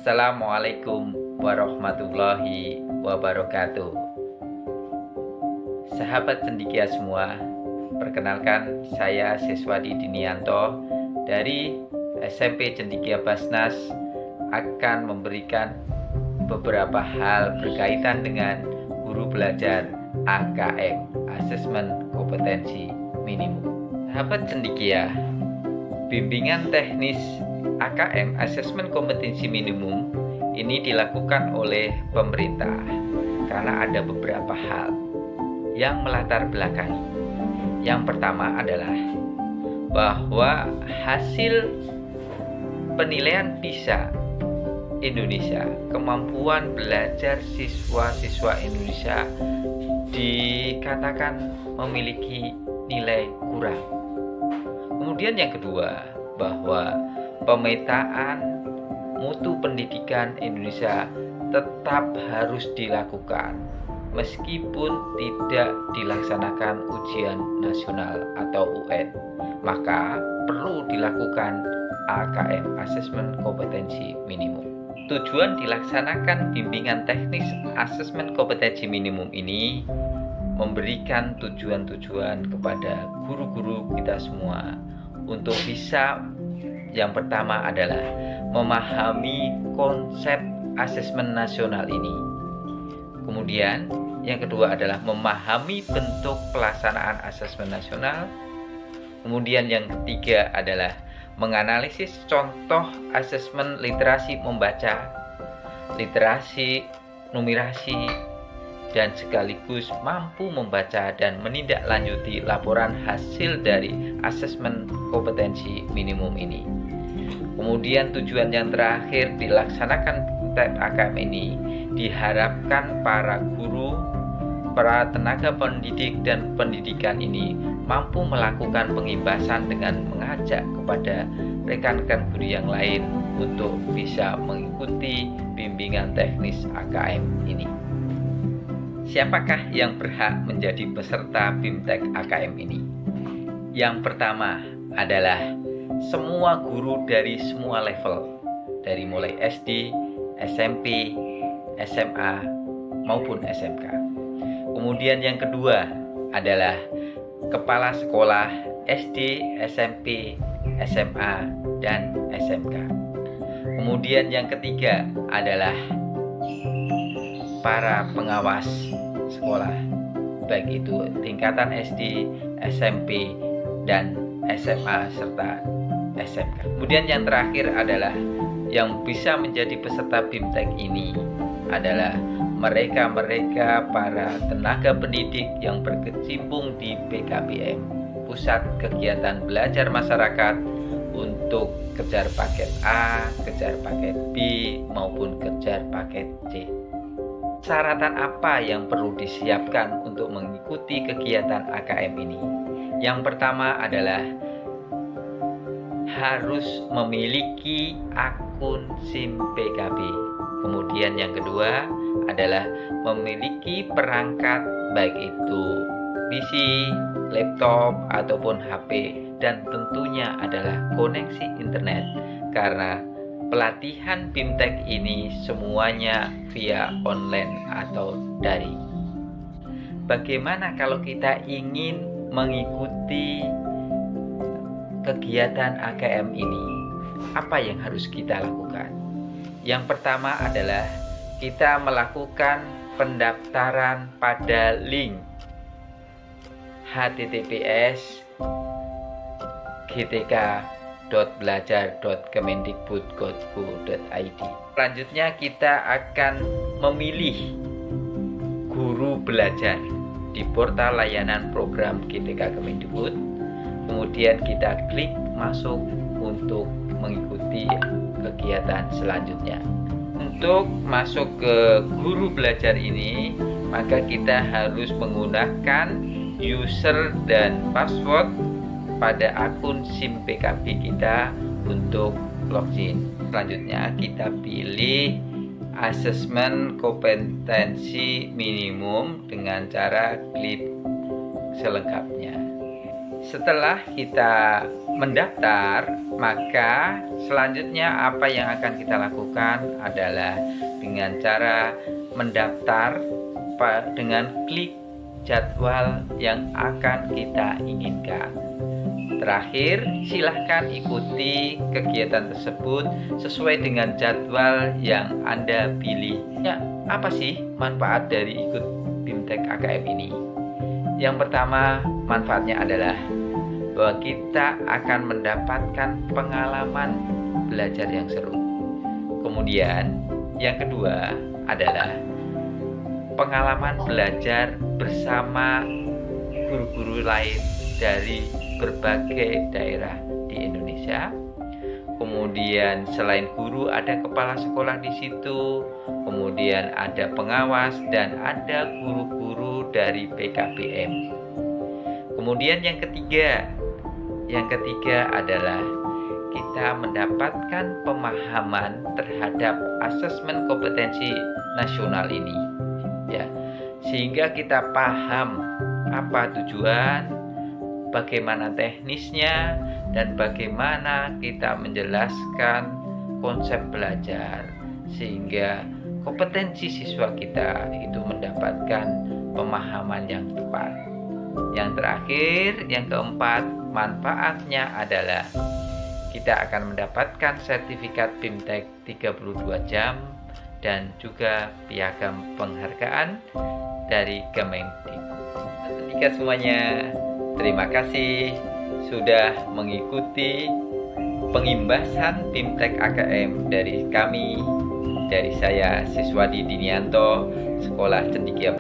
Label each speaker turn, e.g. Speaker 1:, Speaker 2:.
Speaker 1: Assalamualaikum warahmatullahi wabarakatuh. Sahabat cendekia semua, perkenalkan saya Siswadi Dinianto dari SMP Cendekia Basnas akan memberikan beberapa hal berkaitan dengan guru belajar AKM, Asesmen Kompetensi Minimum. Sahabat cendekia, bimbingan teknis AKM, Asesmen Kompetensi Minimum, ini dilakukan oleh pemerintah karena ada beberapa hal yang melatar belakangi. Yang pertama adalah bahwa hasil penilaian PISA Indonesia, kemampuan belajar siswa-siswa Indonesia dikatakan memiliki nilai kurang. Kemudian yang kedua, bahwa pemetaan mutu pendidikan Indonesia tetap harus dilakukan meskipun tidak dilaksanakan ujian nasional atau UN, maka perlu dilakukan AKM, Asesmen Kompetensi Minimum. Tujuan dilaksanakan bimbingan teknis Asesmen Kompetensi Minimum ini memberikan tujuan-tujuan kepada guru-guru kita semua untuk bisa, yang pertama adalah memahami konsep asesmen nasional ini. Kemudian yang kedua adalah memahami bentuk pelaksanaan asesmen nasional. Kemudian yang ketiga adalah menganalisis contoh asesmen literasi membaca, literasi numerasi, dan sekaligus mampu membaca dan menindaklanjuti laporan hasil dari asesmen kompetensi minimum ini. Kemudian tujuan yang terakhir dilaksanakan AKM ini diharapkan para guru, para tenaga pendidik dan pendidikan ini mampu melakukan pengimbasan dengan mengajak kepada rekan-rekan guru yang lain untuk bisa mengikuti bimbingan teknis AKM ini. Siapakah yang berhak menjadi peserta BIMTEK AKM ini? Yang pertama adalah semua guru dari semua level, dari mulai SD, SMP, SMA, maupun SMK. Kemudian yang kedua adalah kepala sekolah SD, SMP, SMA, dan SMK. Kemudian yang ketiga adalah para pengawas sekolah, baik itu tingkatan SD, SMP, dan SMA serta SMK. Kemudian yang terakhir adalah yang bisa menjadi peserta BIMTEK ini adalah mereka para tenaga pendidik yang berkecimpung di PKBM, Pusat Kegiatan Belajar Masyarakat, untuk kejar paket A, kejar paket B, maupun kejar paket C. Persyaratan apa yang perlu disiapkan untuk mengikuti kegiatan AKM ini? Yang pertama adalah harus memiliki akun SIM PKB. Kemudian yang kedua adalah memiliki perangkat baik itu PC, laptop, ataupun HP, dan tentunya adalah koneksi internet, karena pelatihan BIMTEK ini semuanya via online atau daring. Bagaimana kalau kita ingin mengikuti kegiatan AKM ini? Apa yang harus kita lakukan? Yang pertama adalah kita melakukan pendaftaran pada link https://gtk.belajar.kemendikbud.go.id. Selanjutnya kita akan memilih guru belajar di portal layanan program GTK Kemendikbud. Kemudian kita klik masuk untuk mengikuti kegiatan selanjutnya. Untuk masuk ke guru belajar ini, maka kita harus menggunakan user dan password pada akun SIM PKB kita untuk login. Selanjutnya kita pilih asesmen kompetensi minimum dengan cara klik selengkapnya. Setelah kita mendaftar, maka selanjutnya apa yang akan kita lakukan adalah dengan cara mendaftar dengan klik jadwal yang akan kita inginkan. Terakhir, silahkan ikuti kegiatan tersebut sesuai dengan jadwal yang Anda pilih. Ya, apa sih manfaat dari ikut BIMTEK AKM ini? Yang pertama, manfaatnya adalah bahwa kita akan mendapatkan pengalaman belajar yang seru. Kemudian, yang kedua adalah pengalaman belajar bersama guru-guru lain dari berbagai daerah di Indonesia. Kemudian selain guru ada kepala sekolah di situ, kemudian ada pengawas dan ada guru-guru dari PKBM. Kemudian yang ketiga adalah kita mendapatkan pemahaman terhadap asesmen kompetensi nasional ini, ya, sehingga kita paham apa tujuan, bagaimana teknisnya, dan bagaimana kita menjelaskan konsep belajar sehingga kompetensi siswa kita itu mendapatkan pemahaman yang tepat. Yang terakhir, yang keempat, manfaatnya adalah kita akan mendapatkan sertifikat BIMTEK 32 jam dan juga piagam penghargaan dari Kemendikbud. Ketika semuanya, terima kasih sudah mengikuti pengimbasan BIMTEK AKM dari kami, dari saya Siswadi Dinianto, Sekolah Cendekia